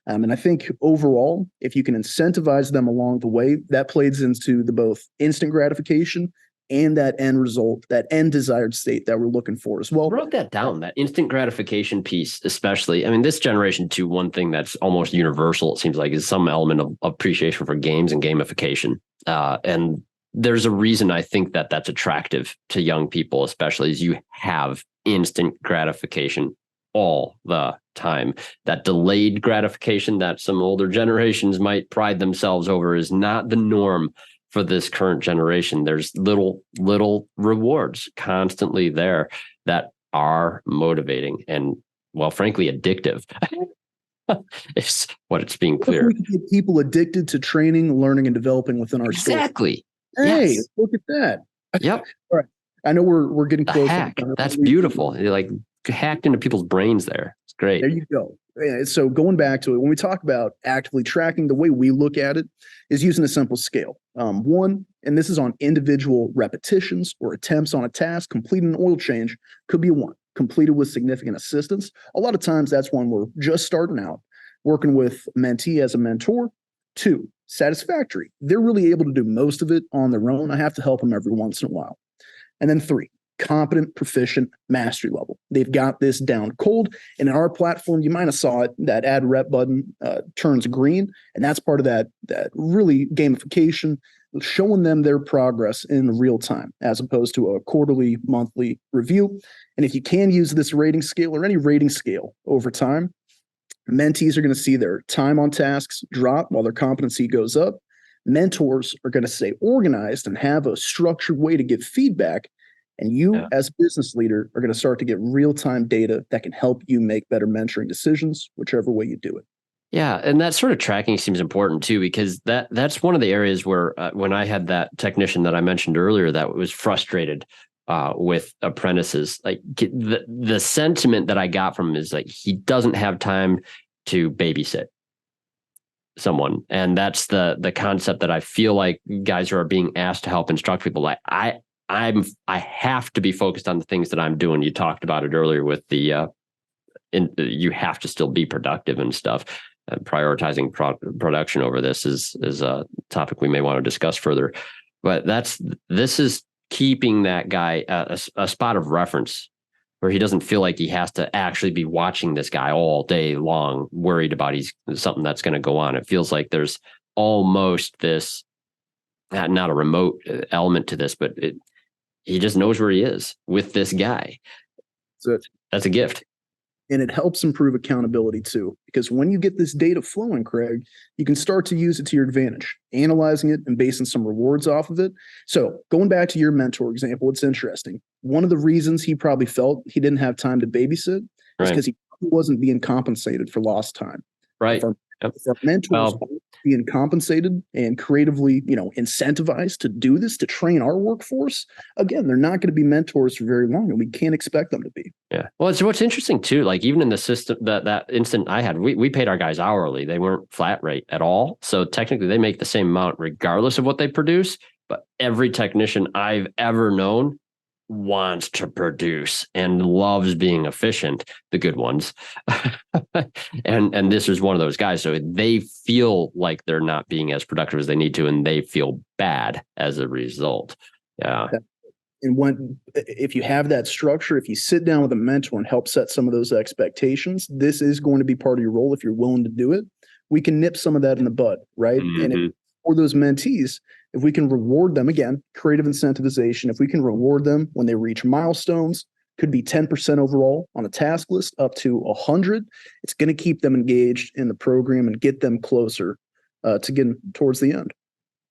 And I think overall, if you can incentivize them along the way, that plays into the both instant gratification and that end result, that end desired state that we're looking for as well. I wrote that down, that instant gratification piece, especially. I mean, this generation too, one thing that's almost universal, it seems like, is some element of appreciation for games and gamification. And there's a reason I think that that's attractive to young people, especially as you have instant gratification all the time. That delayed gratification that some older generations might pride themselves over is not the norm for this current generation. There's little rewards constantly there that are motivating and, well, frankly, addictive. It's what it's being clear. We can get people addicted to training, learning, and developing within our store. Exactly. Hey, yes. Look at that. Yep. All right. I know we're getting close. That's beautiful. You're like hacked into people's brains there. It's great. There you go. So going back to it, when we talk about actively tracking, the way we look at it is using a simple scale. One, and this is on individual repetitions or attempts on a task, completing an oil change could be a 1, completed with significant assistance. A lot of times that's when we're just starting out, working with a mentee as a mentor. 2, satisfactory. They're really able to do most of it on their own. I have to help them every once in a while. And then 3, competent, proficient, mastery level. They've got this down cold. And in our platform, you might have saw it, that add rep button turns green. And that's part of that really gamification, showing them their progress in real time, as opposed to a quarterly, monthly review. And if you can use this rating scale or any rating scale over time, mentees are going to see their time on tasks drop while their competency goes up. Mentors are going to stay organized and have a structured way to give feedback. And you, as a business leader, are going to start to get real-time data that can help you make better mentoring decisions, whichever way you do it. Yeah, and that sort of tracking seems important too, because that's one of the areas where when I had that technician that I mentioned earlier that was frustrated with apprentices, like the sentiment that I got from him is like he doesn't have time to babysit someone, and that's the concept that I feel like guys who are being asked to help instruct people, like I have to be focused on the things that I'm doing. You talked about it earlier with the you have to still be productive and stuff. Prioritizing production over this is a topic we may want to discuss further. But this is keeping that guy a spot of reference where he doesn't feel like he has to actually be watching this guy all day long, worried about something that's going to go on. It feels like there's almost this, not a remote element to this, but he just knows where he is with this guy. That's a gift. And it helps improve accountability too, because when you get this data flowing, Craig, you can start to use it to your advantage, analyzing it and basing some rewards off of it. So going back to your mentor example, it's interesting. One of the reasons he probably felt he didn't have time to babysit is because he wasn't being compensated for lost time. Right. If our mentors being compensated and creatively, incentivized to do this, to train our workforce, again, they're not going to be mentors for very long, and we can't expect them to be. Yeah. Well, it's what's interesting too. Like even in the system, that instant I had, we paid our guys hourly. They weren't flat rate at all. So technically, they make the same amount regardless of what they produce. But every technician I've ever known wants to produce and loves being efficient, the good ones. and this is one of those guys. So they feel like they're not being as productive as they need to, and they feel bad as a result. Yeah. And if you have that structure, if you sit down with a mentor and help set some of those expectations, this is going to be part of your role if you're willing to do it. We can nip some of that in the bud, right? Mm-hmm. And for those mentees, if we can reward them, again, creative incentivization, if we can reward them when they reach milestones, could be 10% overall on a task list up to 100, it's going to keep them engaged in the program and get them closer to getting towards the end.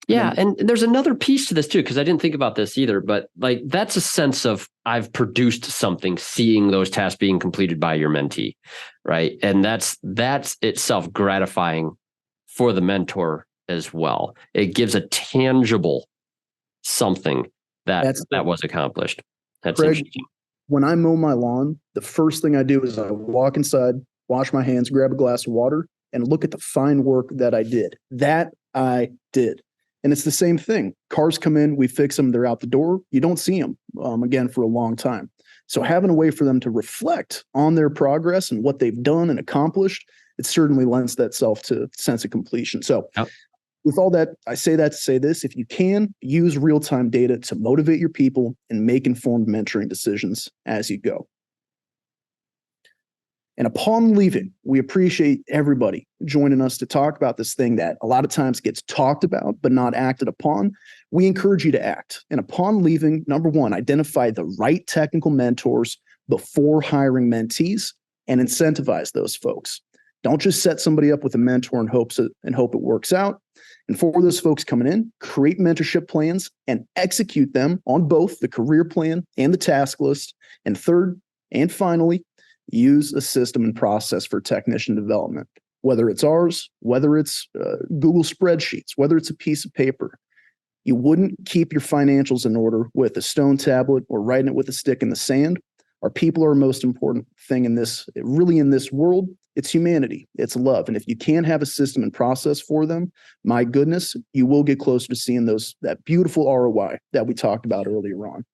Yeah. And there's another piece to this too, because I didn't think about this either, but like that's a sense of I've produced something, seeing those tasks being completed by your mentee, right? And that's itself gratifying for the mentor as well. It gives a tangible something that was accomplished. That's Craig, interesting. When I mow my lawn, the first thing I do is I walk inside, wash my hands, grab a glass of water, and look at the fine work that I did. That I did. And it's the same thing. Cars come in, we fix them, they're out the door. You don't see them again for a long time. So having a way for them to reflect on their progress and what they've done and accomplished, it certainly lends that self to sense of completion. So with all that, I say that to say this: if you can, use real-time data to motivate your people and make informed mentoring decisions as you go. And upon leaving, we appreciate everybody joining us to talk about this thing that a lot of times gets talked about but not acted upon. We encourage you to act. And upon leaving, number one, identify the right technical mentors before hiring mentees and incentivize those folks. Don't just set somebody up with a mentor and hope it works out. And for those folks coming in, create mentorship plans and execute them on both the career plan and the task list. And third, and finally, use a system and process for technician development, whether it's ours, whether it's Google spreadsheets, whether it's a piece of paper. You wouldn't keep your financials in order with a stone tablet or writing it with a stick in the sand. Our people are our most important thing in this world. It's humanity. It's love. And if you can't have a system and process for them, my goodness, you will get closer to seeing that beautiful ROI that we talked about earlier on.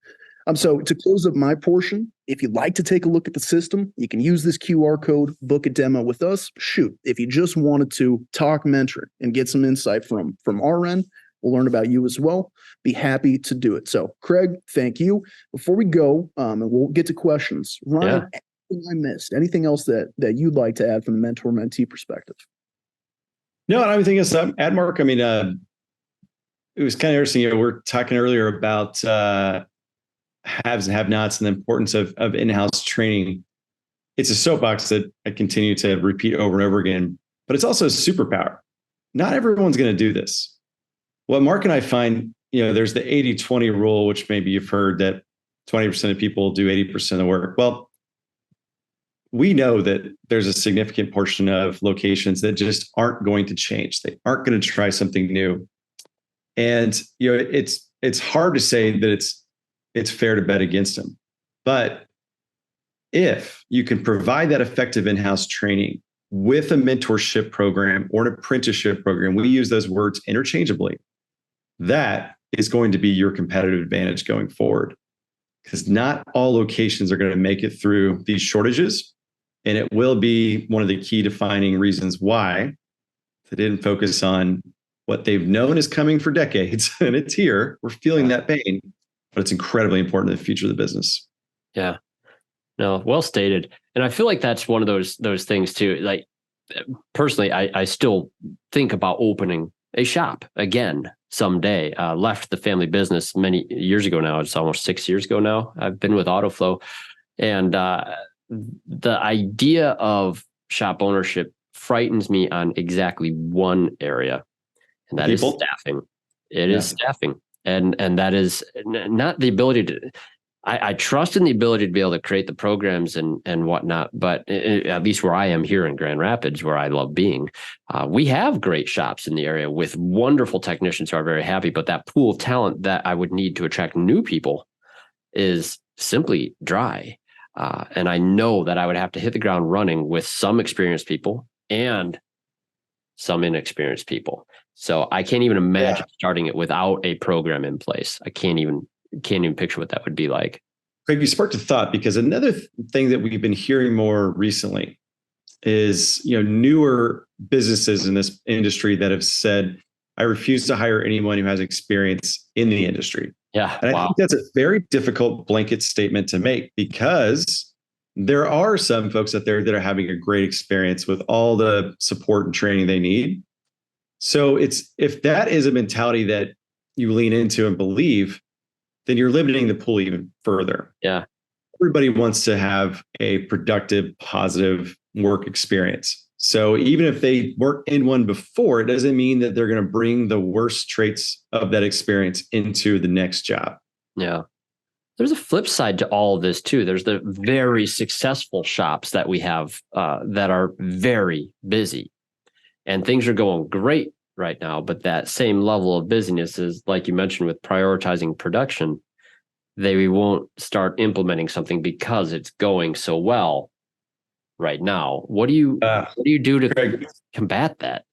So to close up my portion, if you'd like to take a look at the system, you can use this QR code, book a demo with us. Shoot, if you just wanted to talk mentoring and get some insight from our end, we'll learn about you as well. Be happy to do it. So Craig, thank you. Before we go, and we'll get to questions, Ryan, anything I missed? Anything else that you'd like to add from the mentor-mentee perspective? No, and I think it's add, Mark. I mean, it was kind of interesting. We're talking earlier about haves and have-nots and the importance of in-house training. It's a soapbox that I continue to repeat over and over again, but it's also a superpower. Not everyone's going to do this. What Mark and I find, there's the 80-20 rule, which maybe you've heard, that 20% of people do 80% of the work. Well, we know that there's a significant portion of locations that just aren't going to change. They aren't going to try something new. And, it's hard to say that it's fair to bet against them. But if you can provide that effective in-house training with a mentorship program or an apprenticeship program, we use those words interchangeably, that is going to be your competitive advantage going forward. Because not all locations are going to make it through these shortages. And it will be one of the key defining reasons why they didn't focus on what they've known is coming for decades. And it's here. We're feeling that pain, but it's incredibly important to the future of the business. Yeah. No, well stated. And I feel like that's one of those things too. Like personally, I still think about opening a shop again someday. Left the family business many years ago now. It's almost 6 years ago now. I've been with Autoflow, and the idea of shop ownership frightens me on exactly one area, and that is staffing. It is staffing, and that is not the ability to. I trust in the ability to be able to create the programs and whatnot, but at least where I am here in Grand Rapids, where I love being, we have great shops in the area with wonderful technicians who are very happy, but that pool of talent that I would need to attract new people is simply dry. And I know that I would have to hit the ground running with some experienced people and some inexperienced people. So I can't even imagine starting it without a program in place. I can't even picture what that would be like. Craig, you sparked a thought, because another thing that we've been hearing more recently is, newer businesses in this industry that have said, I refuse to hire anyone who has experience in the industry. Yeah. And I think that's a very difficult blanket statement to make, because there are some folks out there that are having a great experience with all the support and training they need. So if that is a mentality that you lean into and believe, then you're limiting the pool even further. Yeah. Everybody wants to have a productive, positive work experience. So even if they worked in one before, it doesn't mean that they're going to bring the worst traits of that experience into the next job. Yeah. There's a flip side to all of this too. There's the very successful shops that we have that are very busy, and things are going great right now, but that same level of busyness is, like you mentioned, with prioritizing production, they won't start implementing something because it's going so well right now. What do you do to combat that?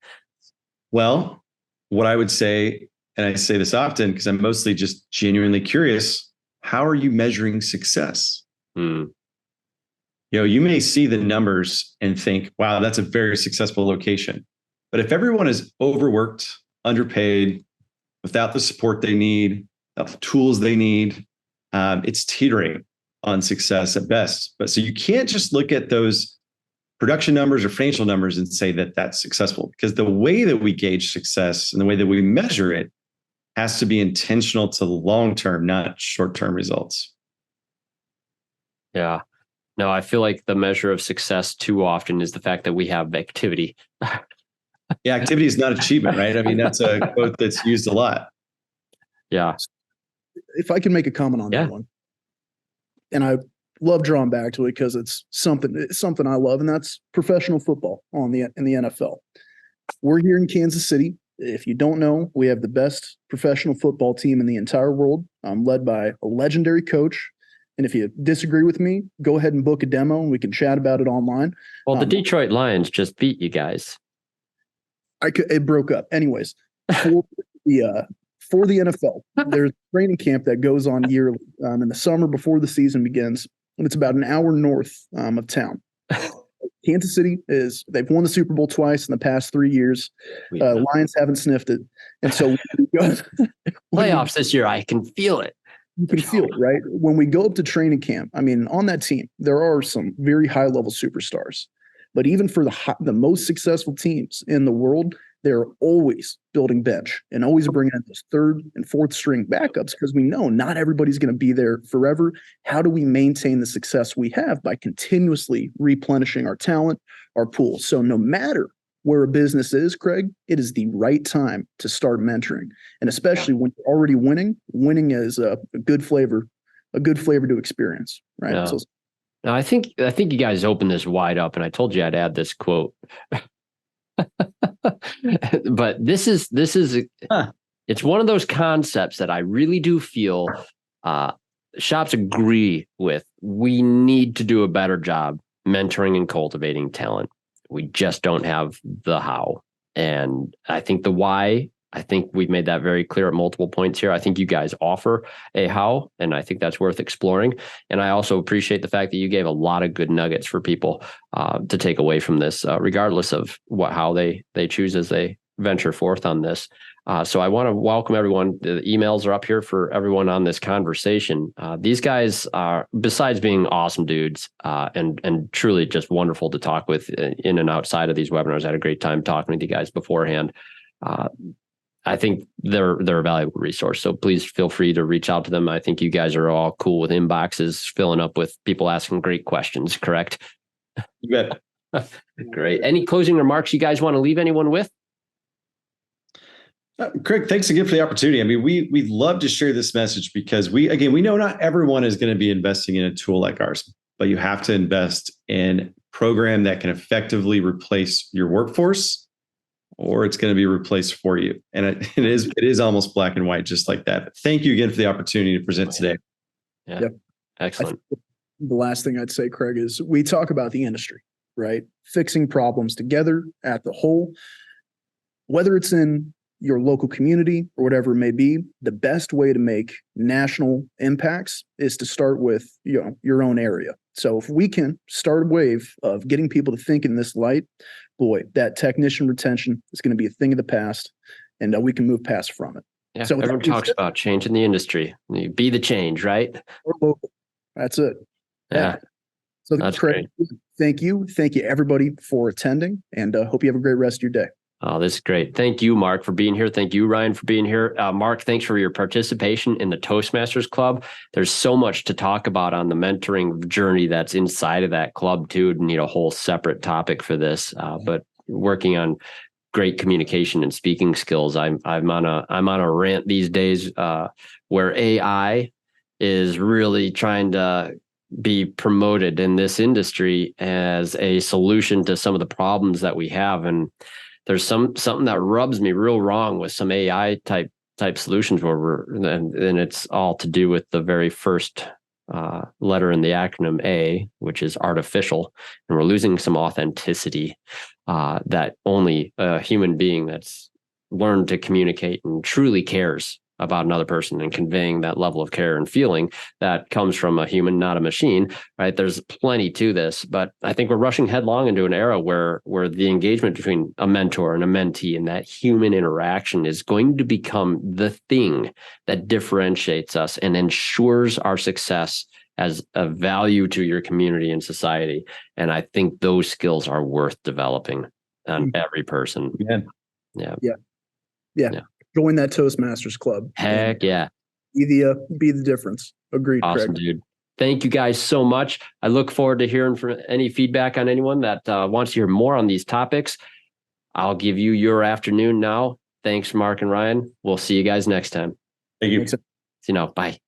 Well, what I would say, and I say this often because I'm mostly just genuinely curious, how are you measuring success? You may see the numbers and think, wow, that's a very successful location. But if everyone is overworked, underpaid, without the support they need, without the tools they need, it's teetering on success at best. But so you can't just look at those production numbers or financial numbers and say that that's successful, because the way that we gauge success and the way that we measure it has to be intentional to long-term, not short-term results. Yeah. No, I feel like the measure of success too often is the fact that we have activity. Yeah, activity is not achievement, right? I mean, that's a quote that's used a lot. Yeah. If I can make a comment on that one, and I love drawing back to it because it's something I love, and that's professional football in the NFL. We're here in Kansas City. If you don't know, we have the best professional football team in the entire world, led by a legendary coach. And if you disagree with me, go ahead and book a demo and we can chat about it online. Well, the Detroit Lions just beat you guys. It broke up. Anyways, for the NFL, there's a training camp that goes on yearly in the summer before the season begins, and it's about an hour north of town. Kansas City they've won the Super Bowl twice in the past 3 years. Lions haven't sniffed it. And so playoffs this year, I can feel it. You can feel it, right? When we go up to training camp, I mean, on that team, there are some very high-level superstars. But even for the most successful teams in the world, they're always building bench and always bringing in those third and fourth string backups, because we know not everybody's going to be there forever. How do we maintain the success we have? By continuously replenishing our talent, our pool. So no matter where a business is, Craig, it is the right time to start mentoring. And especially when you're already winning is a good flavor to experience, right? Yeah. So, now, I think you guys opened this wide up, and I told you I'd add this quote. But this is it's one of those concepts that I really do feel shops agree with. We need to do a better job mentoring and cultivating talent. We just don't have the how. And I think the why, I think we've made that very clear at multiple points here. I think you guys offer a how, and I think that's worth exploring. And I also appreciate the fact that you gave a lot of good nuggets for people to take away from this, regardless of how they choose as they venture forth on this. So I want to welcome everyone. The emails are up here for everyone on this conversation. These guys are, besides being awesome dudes, and truly just wonderful to talk with in and outside of these webinars. I had a great time talking with you guys beforehand. I think they're a valuable resource. So please feel free to reach out to them. I think you guys are all cool with inboxes filling up with people asking great questions, correct? You bet. Great. Any closing remarks you guys want to leave anyone with? Craig, thanks again for the opportunity. I mean, we'd love to share this message because we know not everyone is going to be investing in a tool like ours, but you have to invest in a program that can effectively replace your workforce, or it's going to be replaced for you. And it is almost black and white, just like that. But thank you again for the opportunity to present today. Yeah. Yep. Excellent. The last thing I'd say, Craig, is we talk about the industry, right? Fixing problems together at the whole, whether it's in your local community or whatever it may be, the best way to make national impacts is to start with, your own area. So if we can start a wave of getting people to think in this light, boy, that technician retention is going to be a thing of the past, and we can move past from it. Yeah, so everyone talks about changing the industry. You be the change, right? That's it. Yeah. So that's Craig, great. Thank you everybody for attending, and hope you have a great rest of your day. Oh, this is great. Thank you, Mark, for being here. Thank you, Ryan, for being here. Mark, thanks for your participation in the Toastmasters Club. There's so much to talk about on the mentoring journey that's inside of that club too. Need a whole separate topic for this, but working on great communication and speaking skills. I'm on a rant these days where AI is really trying to be promoted in this industry as a solution to some of the problems that we have. And there's something that rubs me real wrong with some AI type solutions where and it's all to do with the very first letter in the acronym A, which is artificial, and we're losing some authenticity that only a human being that's learned to communicate and truly cares about another person and conveying that level of care and feeling that comes from a human, not a machine, right? There's plenty to this, but I think we're rushing headlong into an era where the engagement between a mentor and a mentee and that human interaction is going to become the thing that differentiates us and ensures our success as a value to your community and society. And I think those skills are worth developing on every person. Yeah. Join that Toastmasters Club. Heck yeah. Be the difference. Agreed, awesome, Craig. Dude. Thank you guys so much. I look forward to hearing from any feedback on anyone that wants to hear more on these topics. I'll give you your afternoon now. Thanks, Mark and Ryan. We'll see you guys next time. Thank you. Thanks. See you now. Bye.